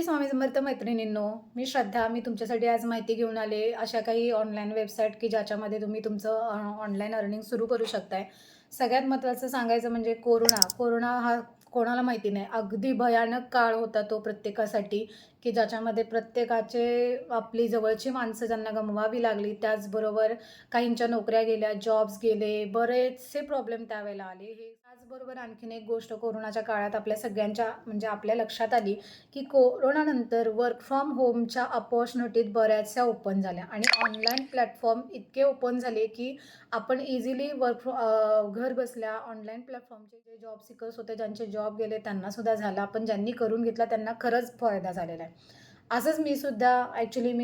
श्री स्वामी समर्थ मैत्रिणींनो, मी श्रद्धा. मी तुमच्यासाठी आज माहिती घेऊन आले अशा काही ऑनलाईन वेबसाईट की ज्याच्यामध्ये तुम्ही तुमचं ऑनलाईन अर्निंग सुरू करू शकताय. सगळ्यात महत्त्वाचं सांगायचं म्हणजे कोरोना हा कोणाला माहिती नाही. अगदी भयानक काळ होता तो प्रत्येकासाठी, की ज्याच्यामध्ये प्रत्येकाचे आपली जवळची माणसं ज्यांना गमवावी लागली. त्याचबरोबर काहींच्या नोकऱ्या गेल्या, जॉब्स गेले, बरेचसे प्रॉब्लेम त्यावेळेला आले. हे त्याचबरोबर आणखीन एक गोष्ट कोरोनाच्या काळात आपल्या सगळ्यांच्या म्हणजे आपल्या लक्षात आली, की कोरोनानंतर वर्क फ्रॉम होमच्या अपॉर्च्युनिटीज बऱ्याचशा ओपन झाल्या आणि ऑनलाईन प्लॅटफॉर्म इतके ओपन झाले, की आपण इझिली घर बसल्या ऑनलाईन प्लॅटफॉर्मचे जे जॉब सीकर्स होते, ज्यांचे जॉब गेले त्यांनासुद्धा झाला. पण ज्यांनी करून घेतला त्यांना खरंच फायदा झालेला आहे. असंच मी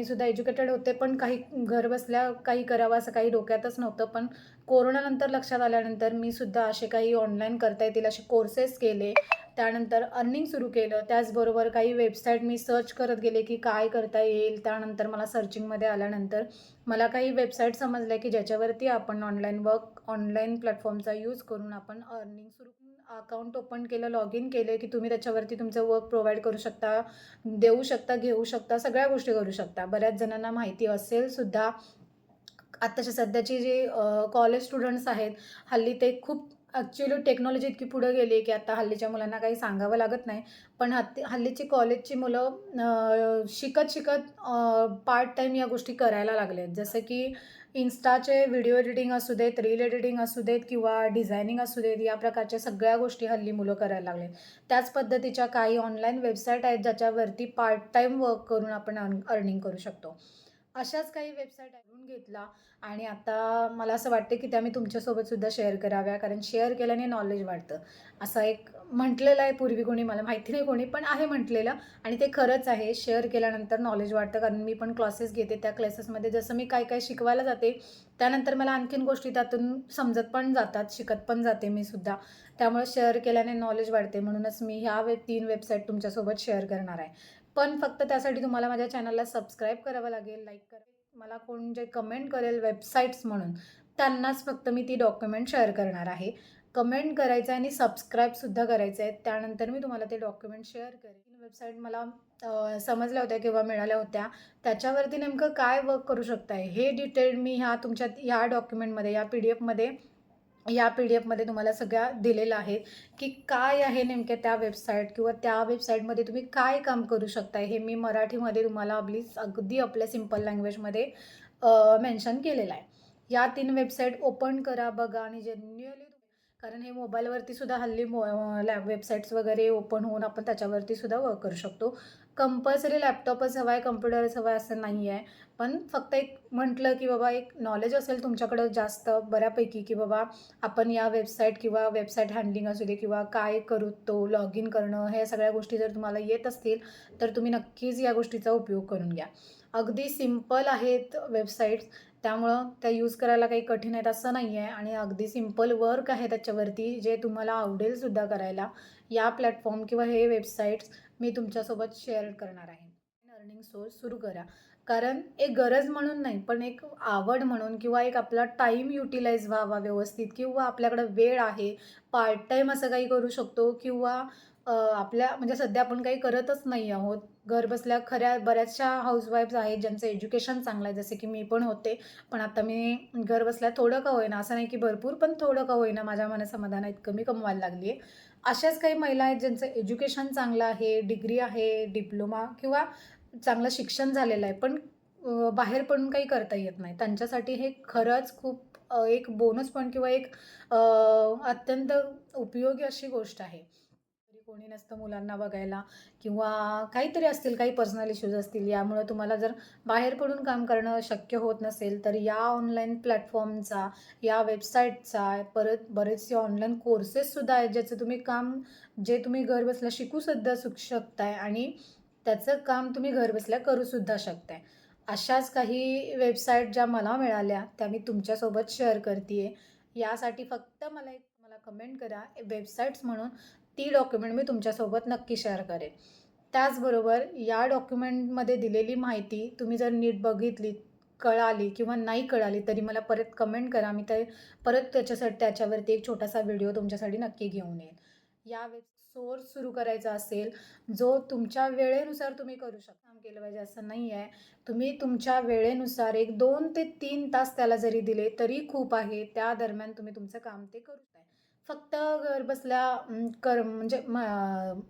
सुद्धा एज्युकेटेड होते, पण काही घर बसल्या काही करावं असं काही डोक्यातच नव्हतं. पण कोरोनानंतर लक्षात आल्यानंतर मी सुद्धा असे काही ऑनलाईन करता येतील असे कोर्सेस केले. त्यानंतर अर्निंग सुरू केलं. त्याचबरोबर काही वेबसाईट मी सर्च करत गेले, की काय करता येईल. त्यानंतर मला सर्चिंगमध्ये आल्यानंतर मला काही वेबसाईट समजल्या, की ज्याच्यावरती आपण ऑनलाईन प्लॅटफॉर्मचा यूज करून आपण अर्निंग सुरू अकाउंट ओपन केलं, लॉग इन केले, की तुम्ही त्याच्यावरती तुमचं वर्क प्रोव्हाईड करू शकता, देऊ शकता, घेऊ शकता, सगळ्या गोष्टी करू शकता. बऱ्याच जणांना माहिती असेल सुद्धा. आत्ताच्या सध्याचे जे कॉलेज स्टुडंट्स आहेत, हल्ली ते खूप ॲक्च्युअली टेक्नॉलॉजी इतकी पुढे गेली आहे, की आता हल्लीच्या मुलांना काही सांगावं लागत नाही. पण हल्लीची कॉलेजची मुलं शिकत-शिकत पार्ट टाईम या गोष्टी करायला लागले आहेत. जसं की Instaचे व्हिडिओ एडिटिंग असू देत, रील एडिटिंग असू देत किंवा डिझायनिंग असू देत, या प्रकारच्या सगळ्या गोष्टी हल्ली मुलं करायला लागले. त्याच पद्धतीच्या काही ऑनलाईन वेबसाईट आहेत, ज्याच्यावरती पार्ट टाईम वर्क करून आपण अर्निंग करू शकतो. अशाच काही वेबसाईट ऐकून घेतला आणि आता मला असं वाटतं, की त्या मी तुमच्यासोबत सुद्धा शेअर कराव्या. कारण शेअर केल्याने नॉलेज वाढतं. असं एक म्हटलेलं आहे पूर्वी कोणी, मला माहिती नाही कोणी, पण आहे म्हटलेलं आणि ते खरंच आहे. शेअर केल्यानंतर नॉलेज वाढतं. कारण मी पण क्लासेस घेते. त्या क्लासेसमध्ये जसं मी काय-काय शिकवायला जाते, त्यानंतर मला आणखीन गोष्टी त्यातून समजत पण जातात, शिकत पण जाते मी सुद्धा. त्यामुळे शेअर केल्याने नॉलेज वाढते. म्हणूनच मी ह्या 3 वेबसाईट तुमच्यासोबत शेअर करणार आहे. पण फक्त त्यासाठी तुम्हाला माझ्या चॅनलला सबस्क्राईब करावं लागेल, लाईक करा. मला कोण जे कमेंट करेल वेबसाईट्स म्हणून, त्यांनाच फक्त मी ती डॉक्युमेंट शेअर करणार आहे. कमेंट करायचं आहे आणि सबस्क्राईबसुद्धा करायचं आहे. त्यानंतर मी तुम्हाला ते डॉक्युमेंट शेअर करेन. वेबसाईट मला समजल्या होत्या किंवा मिळाल्या होत्या. त्याच्यावरती नेमकं काय वर्क करू शकताय, हे डिटेल मी ह्या डॉक्युमेंटमध्ये, या पी-डी-एफमध्ये तुम्हाला सगळ्या दिलेलं आहे, की काय आहे नेमक्या त्या वेबसाईट किंवा त्या वेबसाईटमध्ये तुम्ही काय काम करू शकताय, हे मी मराठीमध्ये तुम्हाला अगदी आपल्या सिंपल लँग्वेजमध्ये मेन्शन केलेलं आहे. या 3 वेबसाईट ओपन करा, बघा आणि जेन्युइनली, कारण हे मोबाईलवरती सुद्धा हल्ली वेबसाईट्स वगैरे ओपन होऊन आपण त्याच्यावरती सुद्धा वर्क करू शकतो. कंपल्सरी लॅपटॉपच हवा आहे, कम्प्युटरच हवा आहे असं नाही आहे. पण फक्त एक म्हटलं, की बाबा एक नॉलेज असेल तुमच्याकडं जास्त बऱ्यापैकी, की बाबा आपण या वेबसाईट किंवा वेबसाईट हँडलिंग असू दे किंवा काय करू तो लॉग इन करणं, ह्या सगळ्या गोष्टी जर तुम्हाला येत असतील, तर तुम्ही नक्कीच या गोष्टीचा उपयोग करून घ्या. अगदी सिंपल आहेत वेबसाईट्स, त्यामुळं त्या यूज करायला काही कठीण आहेत असं नाही आहे आणि अगदी सिंपल वर्क आहे त्याच्यावरती, जे तुम्हाला आवडेलसुद्धा करायला. या प्लॅटफॉर्म किंवा हे वेबसाईट्स मी तुमच्यासोबत शेअर करणार आहे. अर्निंग सोर्स सुरू करा. कारण एक गरज म्हणून नाही, पण एक आवड म्हणून किंवा एक आपला टाईम युटिलाइज व्हावा व्यवस्थित किंवा आपल्याकडं वेळ आहे, पार्ट टाईम असं काही करू शकतो किंवा आपल्या म्हणजे सध्या आपण काही करतच नाही आहोत. घरबसल्या बऱ्याचशा हाऊसवाईफ्स आहेत, ज्यांचं एज्युकेशन चांगलं आहे, जसे की मी पण होते. पण आता मी घरबसल्या थोडं का होईना, असं नाही की भरपूर, पण थोडं का होईना माझ्या मनसमाधानाइतकं मी कमवायला लागली आहे. अशाच काही महिला आहेत, ज्यांचं एज्युकेशन चांगलं आहे, डिग्री आहे, डिप्लोमा किंवा चांगलं शिक्षण झालेलं आहे, पण बाहेर पडून काही करता येत नाही. त्यांच्यासाठी हे खरंच खूप एक बोनस पॉइंट किंवा एक अत्यंत उपयोगी अशी गोष्ट आहे. घरी कोणी नसतं मुलांना बघायला किंवा काहीतरी असतील, काही पर्सनल इश्यूज असतील. यामुळे तुम्हाला जर बाहेर पडून काम करणं शक्य होत नसेल, तर या ऑनलाईन प्लॅटफॉर्मचा, या वेबसाईटचा, परत बरेचसे ऑनलाईन कोर्सेससुद्धा आहेत, जे तुम्ही घरबसल्या शिकूसुद्धा शकताय आणि त्याचं काम तुम्ही घरबसल्या करूसुद्धा शकताय. अशाच काही वेबसाईट ज्या मला मिळाल्या, त्या मी तुमच्यासोबत शेअर करते आहे. यासाठी फक्त मला कमेंट करा वेबसाईट्स म्हणून, ती डॉक्युमेंट मी तुमच्यासोबत नक्की शेअर करेन. त्याचबरोबर या डॉक्युमेंटमध्ये दिलेली माहिती तुम्ही जर नीट बघितली, कळाली किंवा नाही कळाली, तरी मला परत कमेंट करा. मी ते परत त्याच्यावरती एक छोटासा व्हिडिओ तुमच्यासाठी नक्की घेऊन येईन. या सोर्स सुरू करायचा असेल, जो तुमच्या वेळेनुसार तुम्ही करू शकता. काम केलं पाहिजे असं नाही आहे. तुम्ही तुमच्या वेळेनुसार एक 2 ते 3 तास त्याला जरी दिले तरी खूप आहे. त्या दरम्यान तुम्ही तुमचं काम ते करू शकता. फक्त घर बसल्या म्हणजे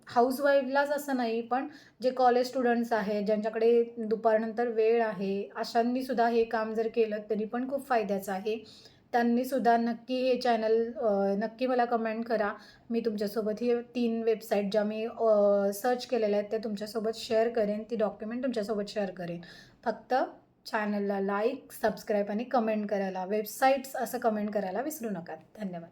हाऊसवाईफलाच असं नाही, पण जे कॉलेज स्टुडंट्स आहेत, ज्यांच्याकडे दुपारनंतर वेळ आहे, अशांनी सुद्धा हे काम जर केलं तरी पण खूप फायद्याचं आहे. त्यांनी सुद्धा नक्की हे चॅनल नक्की मला कमेंट करा. मी तुमच्यासोबत ही 3 वेबसाईट ज्या मी सर्च केलेल्या आहेत, त्या तुमच्यासोबत शेअर करेन. ती डॉक्युमेंट तुमच्यासोबत शेअर करेन. फक्त चॅनलला लाईक, सबस्क्राईब आणि कमेंट करायला, वेबसाईट्स असं कमेंट करायला विसरू नका. धन्यवाद.